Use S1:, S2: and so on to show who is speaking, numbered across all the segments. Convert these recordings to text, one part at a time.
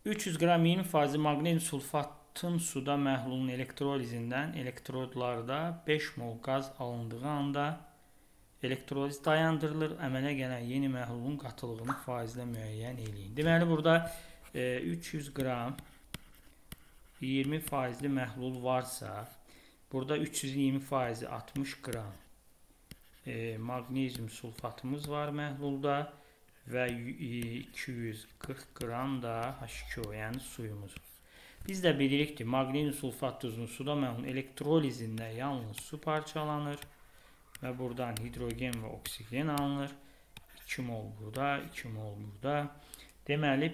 S1: 300 qram 20% maqnezium sulfatın suda məhlulun elektrolizindən elektrodlarda 5 mol qaz alındığı anda elektroliz dayandırılır. Əmələ gələn yeni məhlulun qatılığını faizlə müəyyən eləyin. Deməli, burada 300 qram 20%li məhlul varsa, burada 320%i 60 qram maqnezium sulfatımız var məhlulda və 240 qram da H2O, yəni suyumuz var. Biz də bilirik ki, maqnezium sulfat tuzunun suda məhlulun elektrolizində yalnız su parçalanır və buradan hidrogen və oksigen alınır. 2 mol burada, 2 mol burada. Deməli,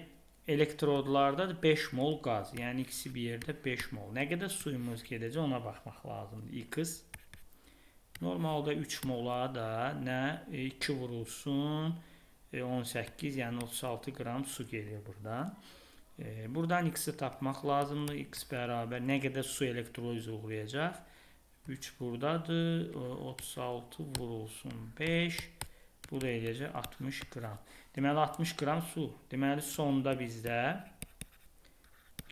S1: elektrodlarda da 5 mol qaz, yəni ikisi bir yerdə 5 mol. Nə qədər suyumuz gedəcək, ona baxmaq lazımdır. X normalda 3 mola da nə 2 vurulsun 18, yəni 36 qram su gedir buradan. Buradan X-i tapmaq lazımdır. X bərabər nə qədər su elektroliz uğrayacaq? 3 buradadır. 36 vurulsun 5. Bu da eləyəcək 60 qram. Deməli 60 qram su. Deməli sonda bizdə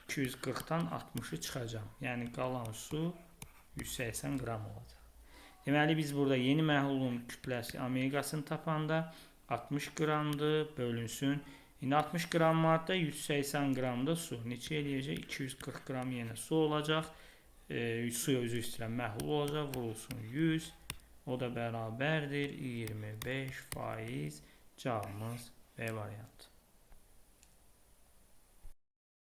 S1: 240-dan 60-ı çıxacaq. Yəni qalan su 180 qram olacaq. Deməli biz burada yeni məhlulun kütləsi omeqasını tapanda 60 qramdır, bölünsün. İndi 60 qram maddə, 180 qram da su. Neçə eləyəcək? 240 qram yenə su olacaq. Suya üzü istəyirəm məhlul olacaq. Vurulsun 100. O da bərabərdir 25%. Cavabımız B variantı.